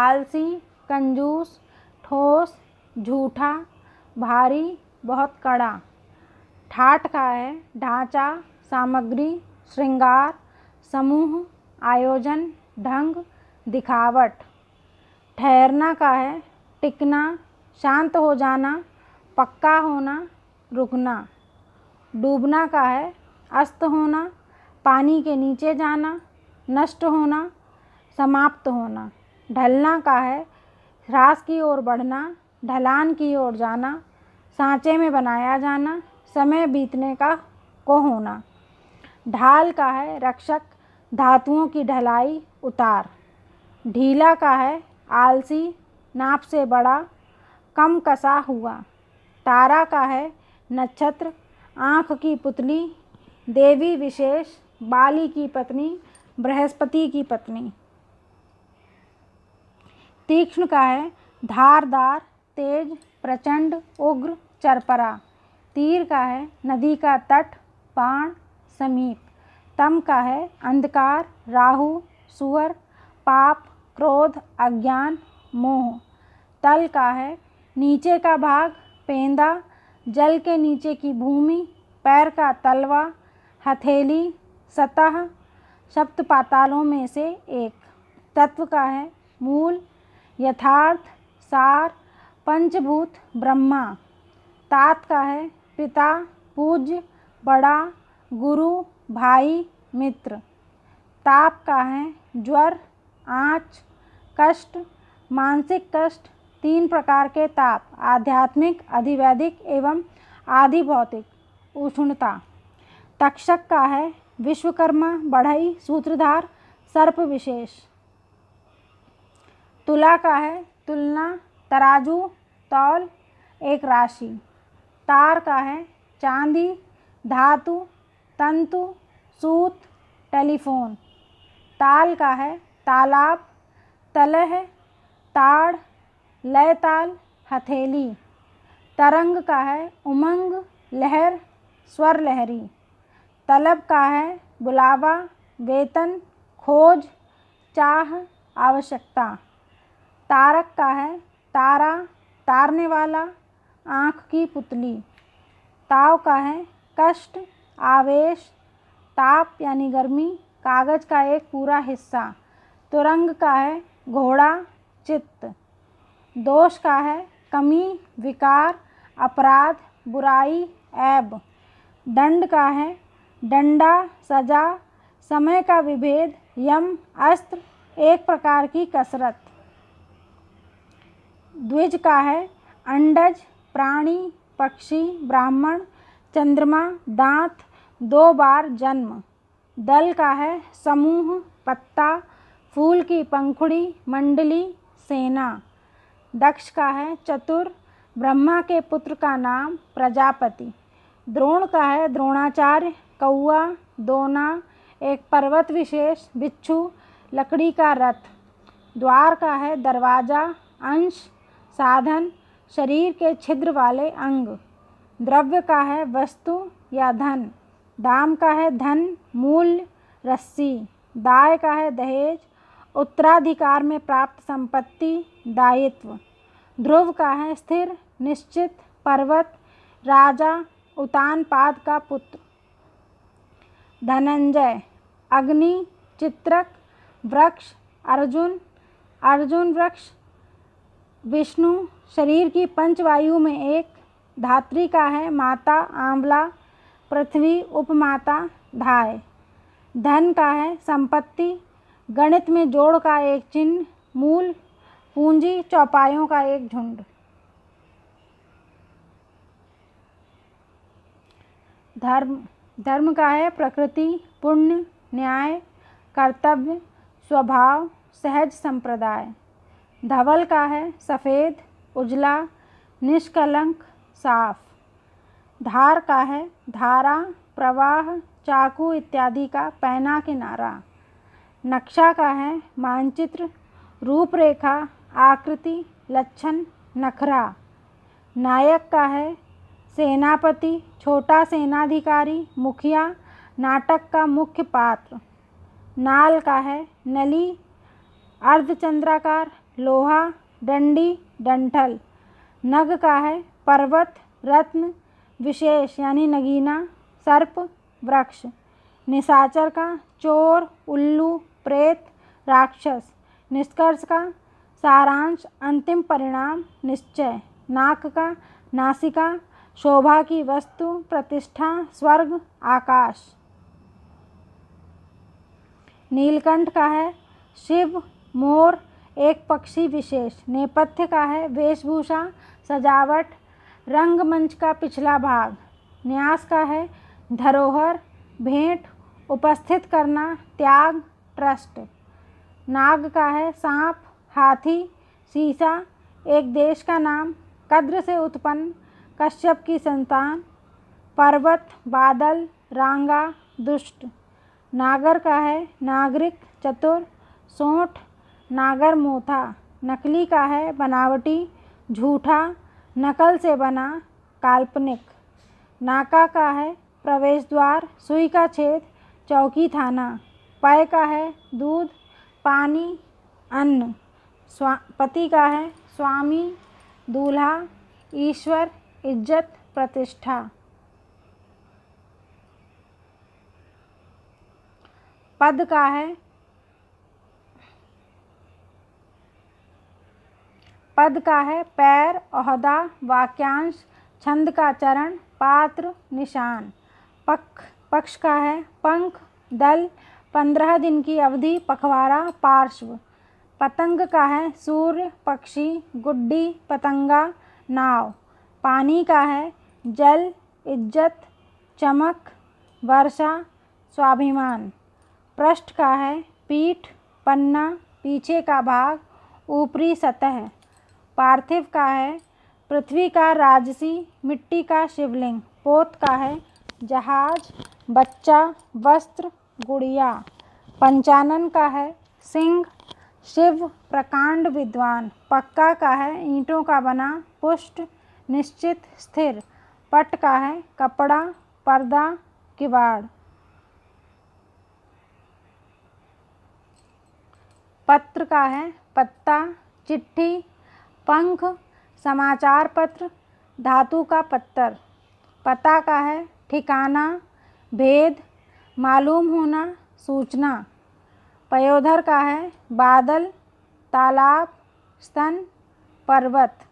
आलसी, कंजूस, ठोस, झूठा, भारी, बहुत कड़ा। ठाठ का है ढांचा, सामग्री, श्रृंगार, समूह, आयोजन, ढंग, दिखावट। ठहरना का है टिकना, शांत हो जाना, पक्का होना, रुकना। डूबना का है अस्त होना, पानी के नीचे जाना, नष्ट होना, समाप्त होना। ढलना का है ह्रास की ओर बढ़ना, ढलान की ओर जाना, सांचे में बनाया जाना, समय बीतने को होना। ढाल का है रक्षक, धातुओं की ढलाई, उतार। ढीला का है आलसी, नाप से बड़ा, कम कसा हुआ। तारा का है नक्षत्र, आँख की पुतली, देवी विशेष, बाली की पत्नी, बृहस्पति की पत्नी। तीक्ष्ण का है धारदार, तेज, प्रचंड, उग्र, चरपरा। तीर का है नदी का तट, बाण, समीप। तम का है अंधकार, राहु, सुअर, पाप, क्रोध, अज्ञान, मोह। तल का है नीचे का भाग, पेंदा, जल के नीचे की भूमि, पैर का तलवा, हथेली, सतह, सप्त पातालों में से एक। तत्व का है मूल, यथार्थ, सार, पंचभूत, ब्रह्मा। तात का है पिता, पूज्य, बड़ा, गुरु, भाई, मित्र। ताप का है ज्वर, आँच, कष्ट, मानसिक कष्ट। 3 प्रकार के ताप, आध्यात्मिक, अधिवैदिक एवं आदि भौतिक। उष्णता। तक्षक का है विश्वकर्मा, बढ़ई, सूत्रधार, सर्प विशेष। तुला का है तुलना, तराजू, तौल, एक राशि। तार का है चांदी, धातु, तंतु, सूत, टेलीफोन। ताल का है तालाब, तलह, ताड़, लय ताल, हथेली। तरंग का है उमंग, लहर, स्वर लहरी। तलब का है बुलावा, वेतन, खोज, चाह, आवश्यकता। तारक का है तारा, तारने वाला, आँख की पुतली। ताव का है कष्ट, आवेश, ताप यानी गर्मी, कागज का एक पूरा हिस्सा। तुरंग का है घोड़ा, चित्त। दोष का है कमी, विकार, अपराध, बुराई, ऐब। दंड का है डंडा, सजा, समय का विभेद, यम, अस्त्र, एक प्रकार की कसरत। द्विज का है अंडज, प्राणी, पक्षी, ब्राह्मण, चंद्रमा, दांत, 2 बार जन्म। दल का है समूह, पत्ता, फूल की पंखुड़ी, मंडली, सेना। दक्ष का है चतुर, ब्रह्मा के पुत्र का नाम, प्रजापति। द्रोण का है द्रोणाचार्य, कौआ, दोना, एक पर्वत विशेष, बिच्छू, लकड़ी का रथ। द्वार का है दरवाजा, अंश, साधन, शरीर के छिद्र वाले अंग। द्रव्य का है वस्तु या धन। दाम का है धन, मूल्य, रस्सी। दाय का है दहेज, उत्तराधिकार में प्राप्त संपत्ति, दायित्व। ध्रुव का है स्थिर, निश्चित, पर्वत, राजा, उतानपाद का पुत्र। धनंजय, अग्नि, चित्रक, वृक्ष, अर्जुन, अर्जुन वृक्ष। विष्णु, शरीर की 5 वायु में एक। धात्री का है माता, आंवला, पृथ्वी, उपमाता, धाय। धन का है संपत्ति, गणित में जोड़ का एक चिन्ह, मूल, पूंजी, चौपायों का एक झुंड। धर्म का है प्रकृति, पुण्य, न्याय, कर्तव्य, स्वभाव, सहज संप्रदाय। धवल का है सफ़ेद, उजला, निष्कलंक, साफ। धार का है धारा, प्रवाह, चाकू इत्यादि का पैना किनारा। नक्शा का है मानचित्र, रूपरेखा, आकृति, लक्षण, नखरा। नायक का है सेनापति, छोटा सेनाधिकारी, मुखिया, नाटक का मुख्य पात्र। नाल का है नली, अर्धचंद्राकार, लोहा, डंडी, डंठल। नग का है पर्वत, रत्न, विशेष यानी नगीना, सर्प, वृक्ष। निशाचर का चोर, उल्लू, प्रेत, राक्षस। निष्कर्ष का सारांश, अंतिम परिणाम, निश्चय। नाक का नासिका, शोभा की वस्तु, प्रतिष्ठा, स्वर्ग, आकाश। नीलकंठ का है शिव, मोर, एक पक्षी विशेष। नेपथ्य का है वेशभूषा, सजावट, रंगमंच का पिछला भाग। न्यास का है धरोहर, भेंट, उपस्थित करना, त्याग, ट्रस्ट। नाग का है सांप, हाथी, शीशा, एक देश का नाम, कद्र से उत्पन्न, कश्यप की संतान। पर्वत, बादल, रांगा, दुष्ट। नागर का है नागरिक, चतुर, सोंठ, नागर मोथा। नकली का है बनावटी, झूठा, नकल से बना, काल्पनिक। नाका का है प्रवेश द्वार, सुई का छेद, चौकी थाना। पय का है दूध, पानी, अन्न। पति का है स्वामी, दूल्हा, ईश्वर, इज्जत, प्रतिष्ठा। पद का है पैर, ओहदा, वाक्यांश, छंद का चरण, पात्र, निशान। पक्ष का है पंख, दल, 15 दिन की अवधि, पखवाड़ा, पार्श्व। पतंग का है सूर्य, पक्षी, गुड्डी, पतंगा, नाव। पानी का है जल, इज्जत, चमक, वर्षा, स्वाभिमान। पृष्ठ का है पीठ, पन्ना, पीछे का भाग, ऊपरी सतह। पार्थिव का है पृथ्वी का राजसी, मिट्टी का शिवलिंग। पोत का है जहाज, बच्चा, वस्त्र, गुड़िया। पंचानन का है सिंह, शिव, प्रकांड, विद्वान। पक्का का है ईंटों का बना, पुष्ट, निश्चित, स्थिर। पट का है कपड़ा, पर्दा, किवाड़। पत्र का है पत्ता, चिट्ठी, पंख, समाचार पत्र, धातु का पत्तर। पता का है ठिकाना, भेद, मालूम होना, सूचना। पयोधर का है बादल, तालाब, स्तन, पर्वत।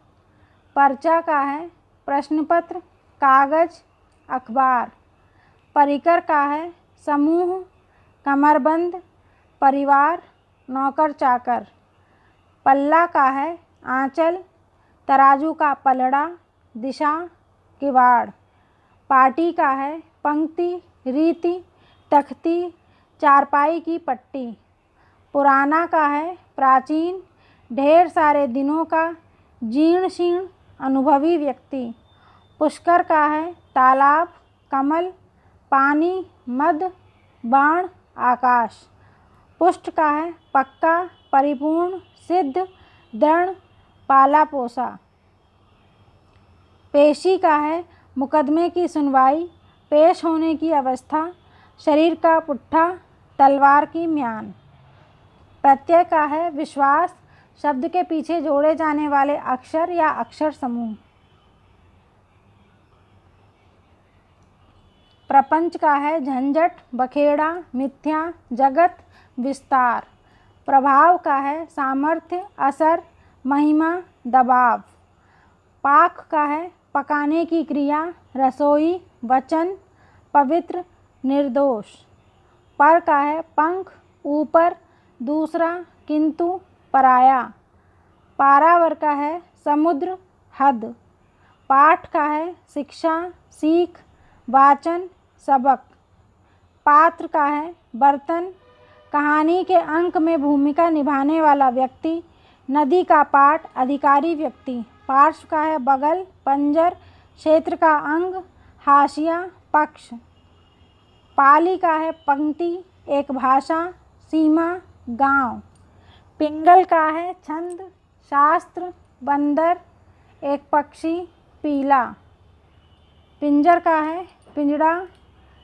पर्चा का है प्रश्नपत्र, कागज, अखबार। परिकर का है समूह, कमरबंद, परिवार, नौकर चाकर। पल्ला का है आंचल, तराजू का पलड़ा, दिशा, किवाड़। पाटी का है पंक्ति, रीति, तख्ती, चारपाई की पट्टी। पुराना का है प्राचीन, ढेर सारे दिनों का, जीर्ण शीर्ण, अनुभवी व्यक्ति। पुष्कर का है तालाब, कमल, पानी, मद, बाण, आकाश। पुष्ट का है पक्का, परिपूर्ण, सिद्ध, दृढ़, पाला पोसा। पेशी का है मुकदमे की सुनवाई, पेश होने की अवस्था, शरीर का पुट्ठा, तलवार की म्यान। प्रत्यय का है विश्वास, शब्द के पीछे जोड़े जाने वाले अक्षर या अक्षर समूह। प्रपंच का है झंझट, बखेड़ा, मिथ्या, जगत, विस्तार। प्रभाव का है सामर्थ्य, असर, महिमा, दबाव। पाक का है पकाने की क्रिया, रसोई, वचन, पवित्र, निर्दोष। पर का है पंख, ऊपर, दूसरा, किंतु, पराया। पारावर का है समुद्र, हद। पाठ का है शिक्षा, सीख, वाचन, सबक। पात्र का है बर्तन, कहानी के अंक में भूमिका निभाने वाला व्यक्ति। नदी का पाठ, अधिकारी व्यक्ति। पार्श्व का है बगल, पंजर, क्षेत्र का अंग, हाशिया, पक्ष। पाली का है पंक्ति, एक भाषा, सीमा, गांव। पिंगल का है छंद, शास्त्र, बंदर, एक पक्षी, पीला। पिंजर का है पिंजड़ा,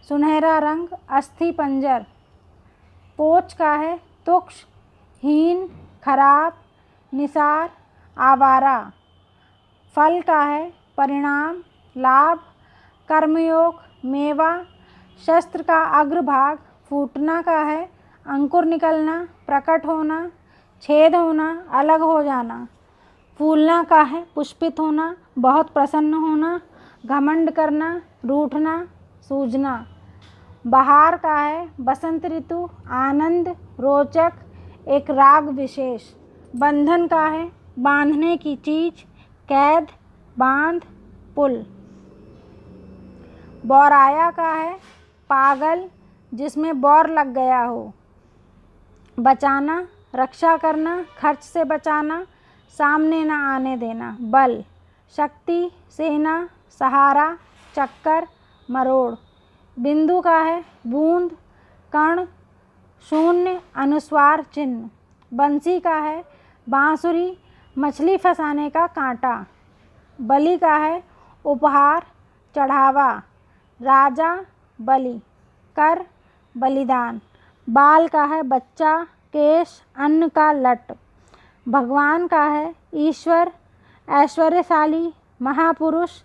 सुनहरा रंग, अस्थि पंजर। पोच का है तुक्ष, हीन, खराब, निसार, आवारा। फल का है परिणाम, लाभ, कर्मयोग, मेवा। शस्त्र का अग्रभाग, फूटना का है अंकुर निकलना, प्रकट होना, छेद होना, अलग हो जाना। फूलना का है पुष्पित होना, बहुत प्रसन्न होना, घमंड करना, रूठना, सूझना। बहार का है बसंत ऋतु, आनंद, रोचक, एक राग विशेष। बंधन का है बांधने की चीज, कैद, बांध, पुल। बौराया का है पागल, जिसमें बौर लग गया हो। बचाना, रक्षा करना, खर्च से बचाना, सामने न आने देना। बल, शक्ति, सेना, सहारा, चक्कर, मरोड़। बिंदु का है बूंद, कण, शून्य, अनुस्वार चिन्ह। बंसी का है बांसुरी, मछली फंसाने का कांटा। बलि का है उपहार, चढ़ावा, राजा, बलि, कर, बलिदान। बाल का है बच्चा, केश, अन्न का लट। भगवान का है ईश्वर, ऐश्वर्यशाली, महापुरुष,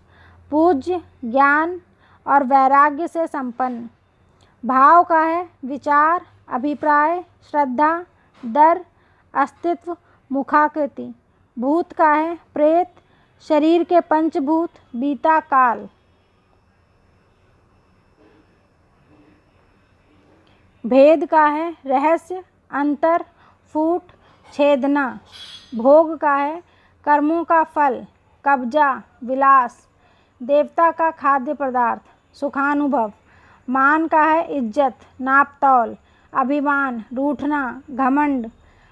पूज्य, ज्ञान और वैराग्य से संपन्न। भाव का है विचार, अभिप्राय, श्रद्धा, डर, अस्तित्व, मुखाकृति। भूत का है प्रेत, शरीर के पंचभूत, बीता काल। भेद का है रहस्य, अंतर, फूट, छेदना। भोग का है कर्मों का फल, कब्जा, विलास। देवता का खाद्य पदार्थ, सुखानुभव। मान का है इज्जत, नापतौल, अभिमान, रूठना, घमंड।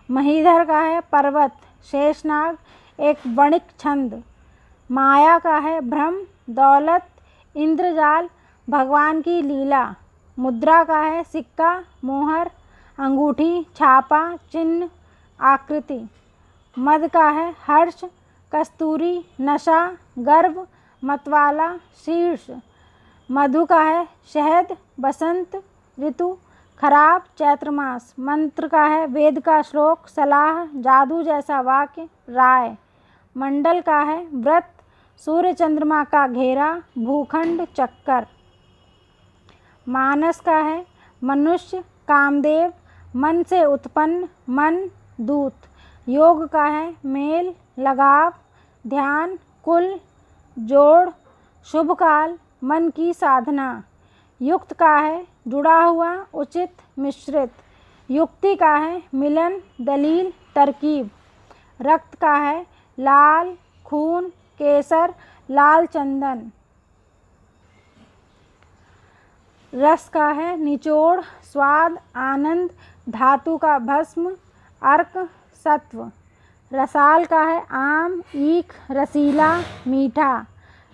महीधर का है पर्वत, शेषनाग, एक वणिक छंद। माया का है भ्रम, दौलत, इंद्रजाल, भगवान की लीला। मुद्रा का है सिक्का, मोहर, अंगूठी, छापा, चिन्ह, आकृति। मद का है हर्ष, कस्तूरी, नशा, गर्भ, मतवाला, शीर्ष। मधु का है शहद, बसंत ऋतु, खराब, चैत्र मास। मंत्र का है वेद का श्लोक, सलाह, जादू जैसा वाक्य, राय। मंडल का है व्रत, सूर्य चंद्रमा का घेरा, भूखंड, चक्कर। मानस का है मनुष्य, कामदेव, मन से उत्पन्न, मन, दूत। योग का है मेल, लगाव, ध्यान, कुल, जोड़, शुभ काल, मन की साधना। युक्त का है जुड़ा हुआ, उचित, मिश्रित। युक्ति का है मिलन, दलील, तरकीब। रक्त का है लाल, खून, केसर, लाल चंदन। रस का है निचोड़, स्वाद, आनंद, धातु का भस्म, अर्क, सत्व। रसाल का है आम, ईख, रसीला, मीठा।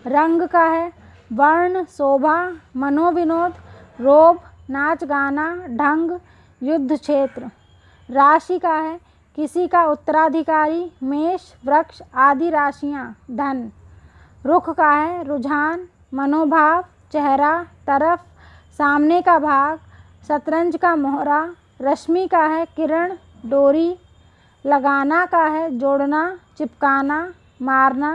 रंग का है वर्ण, शोभा, मनोविनोद, रोब, नाच गाना, ढंग, युद्ध क्षेत्र। राशि का है किसी का उत्तराधिकारी, मेष, वृक्ष आदि राशियाँ, धन। रुख का है रुझान, मनोभाव, चेहरा, तरफ, सामने का भाग, शतरंज का मोहरा। रश्मि का है किरण, डोरी। लगाना का है जोड़ना, चिपकाना, मारना,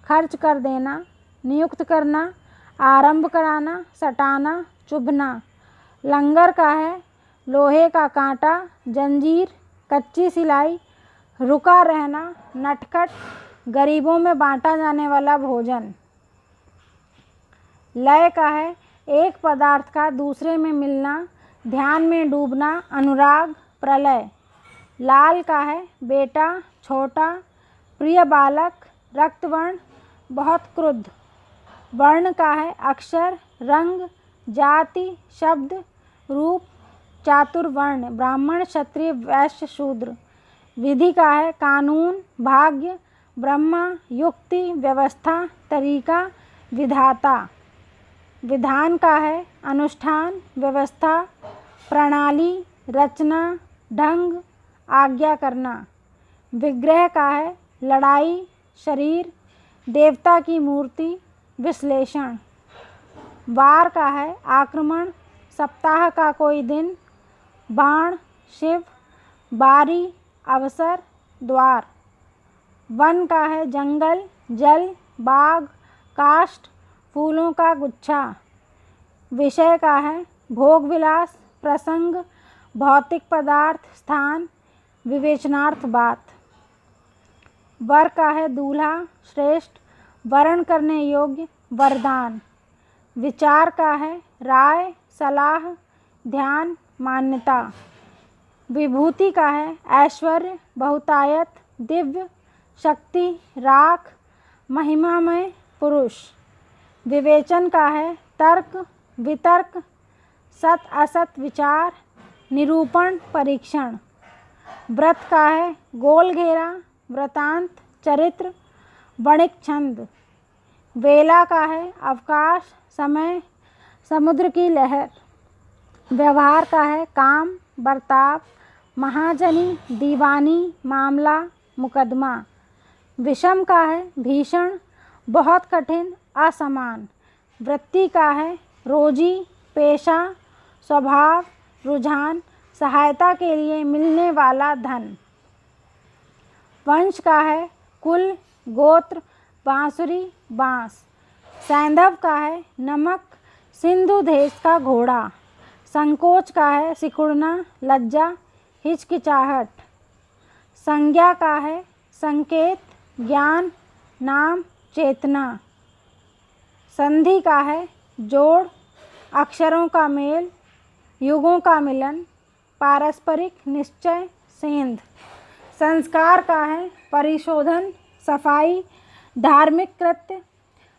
खर्च कर देना, नियुक्त करना, आरंभ कराना, सटाना, चुभना। लंगर का है लोहे का कांटा, जंजीर, कच्ची सिलाई, रुका रहना, नटखट, गरीबों में बांटा जाने वाला भोजन। लय का है एक पदार्थ का दूसरे में मिलना, ध्यान में डूबना, अनुराग, प्रलय। लाल का है बेटा, छोटा, प्रिय बालक, रक्तवर्ण, बहुत क्रुद्ध। वर्ण का है अक्षर, रंग, जाति, शब्द, रूप, चातुर्वर्ण, ब्राह्मण, क्षत्रिय, वैश्य, शूद्र। विधि का है कानून, भाग्य, ब्रह्मा, युक्ति, व्यवस्था, तरीका, विधाता। विधान का है अनुष्ठान, व्यवस्था, प्रणाली, रचना, ढंग, आज्ञा करना। विग्रह का है लड़ाई, शरीर, देवता की मूर्ति, विश्लेषण। वार का है आक्रमण, सप्ताह का कोई दिन, बाण, शिव, बारी, अवसर, द्वार। वन का है जंगल, जल, बाग, काष्ठ, फूलों का गुच्छा। विषय का है भोग विलास, प्रसंग, भौतिक पदार्थ, स्थान, विवेचनार्थ बात। वर का है दूल्हा, श्रेष्ठ, वरण करने योग्य, वरदान। विचार का है राय, सलाह, ध्यान, मान्यता। विभूति का है ऐश्वर्य, बहुतायत, दिव्य, शक्ति, राख, महिमामय, पुरुष। विवेचन का है तर्क, वितर्क, सत असत विचार, निरूपण, परीक्षण। व्रत का है गोल घेरा, वृतांत, चरित्र, वणिक छंद। वेला का है अवकाश, समय, समुद्र की लहर। व्यवहार का है काम, बर्ताव, महाजनी, दीवानी, मामला, मुकदमा। विषम का है भीषण, बहुत कठिन, असमान। वृत्ति का है रोजी, पेशा, स्वभाव, रुझान, सहायता के लिए मिलने वाला धन। वंश का है कुल, गोत्र, बांसुरी, बांस। सैंधव का है नमक, सिंधु देश का घोड़ा। संकोच का है सिकुड़ना, लज्जा, हिचकिचाहट। संज्ञा का है संकेत, ज्ञान, नाम, चेतना। संधि का है जोड़, अक्षरों का मेल, युगों का मिलन, पारस्परिक निश्चय, सेंध। संस्कार का है परिशोधन, सफाई, धार्मिक कृत्य,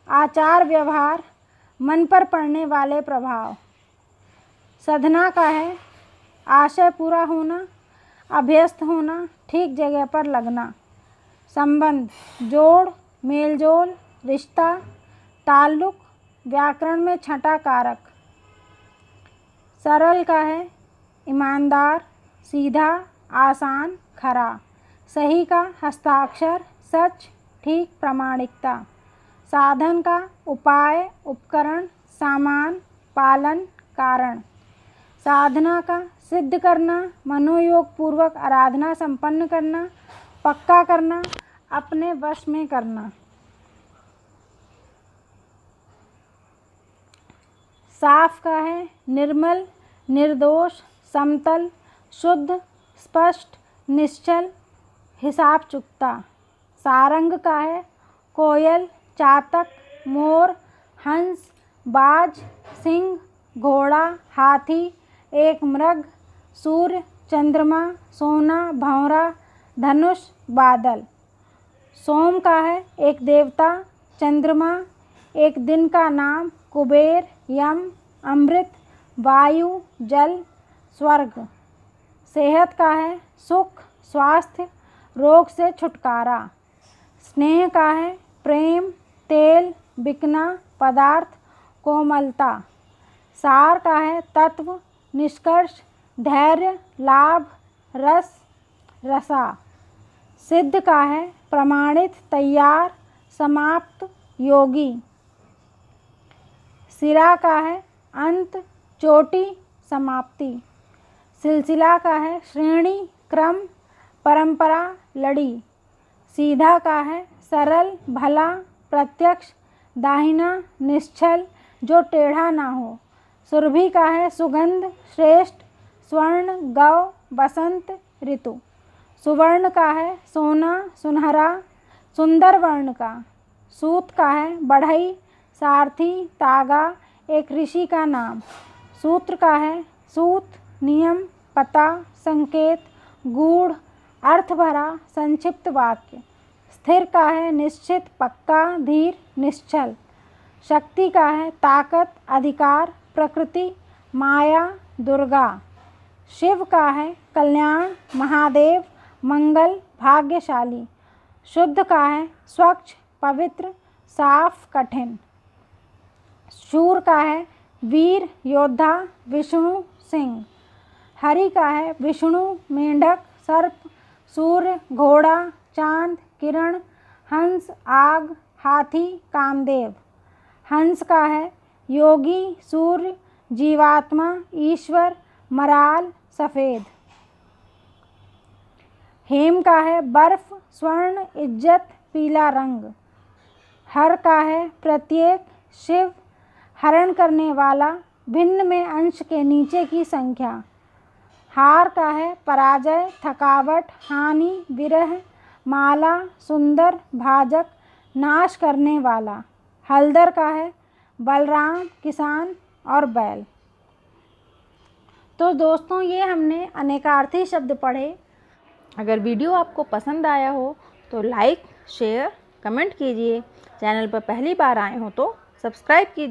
आचार व्यवहार, मन पर पड़ने वाले प्रभाव। साधना का है आशय पूरा होना, अभ्यस्त होना, ठीक जगह पर लगना। संबंध जोड़, मेलजोल, रिश्ता, ताल्लुक, व्याकरण में छठा कारक। सरल का है ईमानदार, सीधा, आसान, खरा। सही का हस्ताक्षर, सच, ठीक, प्रामाणिकता। साधन का उपाय, उपकरण, सामान, पालन, कारण। साधना का सिद्ध करना, मनोयोग पूर्वक आराधना संपन्न करना, पक्का करना, अपने वश में करना। साफ का है निर्मल, निर्दोष, समतल, शुद्ध, स्पष्ट, निश्चल, हिसाब चुकता। सारंग का है कोयल, चातक, मोर, हंस, बाज, सिंह, घोड़ा, हाथी, एक मृग, सूर्य, चंद्रमा, सोना, भंवरा, धनुष, बादल। सोम का है एक देवता, चंद्रमा, एक दिन का नाम, कुबेर, यम, अमृत, वायु, जल, स्वर्ग। सेहत का है सुख, स्वास्थ्य, रोग से छुटकारा। स्नेह का है प्रेम, तेल, बिकना, पदार्थ, कोमलता। सार का है तत्व, निष्कर्ष, धैर्य, लाभ, रस, रसा। सिद्ध का है प्रमाणित, तैयार, समाप्त, योगी। सिरा का है अंत, चोटी, समाप्ति। सिलसिला का है श्रेणी, क्रम, परंपरा, लड़ी। सीधा का है सरल, भला, प्रत्यक्ष, दाहिना, निश्चल, जो टेढ़ा ना हो। सुरभि का है सुगंध, श्रेष्ठ, स्वर्ण, गौ, बसंत, ऋतु। सुवर्ण का है सोना, सुनहरा, सुंदर वर्ण का। सूत का है बढ़ई, सारथी, तागा, एक ऋषि का नाम। सूत्र का है सूत, नियम, पता, संकेत, गूढ़, अर्थ भरा, संक्षिप्त वाक्य। स्थिर का है निश्चित, पक्का, धीर, निश्चल। शक्ति का है ताकत, अधिकार, प्रकृति, माया, दुर्गा। शिव का है कल्याण, महादेव, मंगल, भाग्यशाली। शुद्ध का है स्वच्छ, पवित्र, साफ, कठिन। शूर का है वीर, योद्धा, विष्णु, सिंह। हरि का है विष्णु, मेंढक, सर्प, सूर्य, घोड़ा, चांद, किरण, हंस, आग, हाथी, कामदेव। हंस का है योगी, सूर्य, जीवात्मा, ईश्वर, मराल, सफ़ेद। हेम का है बर्फ, स्वर्ण, इज्जत, पीला रंग। हर का है प्रत्येक, शिव, हरण करने वाला, भिन्न में अंश के नीचे की संख्या। हार का है पराजय, थकावट, हानि, विरह, माला, सुंदर, भाजक, नाश करने वाला। हलदर का है बलराम, किसान और बैल। तो दोस्तों ये हमने अनेकार्थी शब्द पढ़े। अगर वीडियो आपको पसंद आया हो तो लाइक, शेयर, कमेंट कीजिए। चैनल पर पहली बार आए हो तो सब्सक्राइब कीजिए।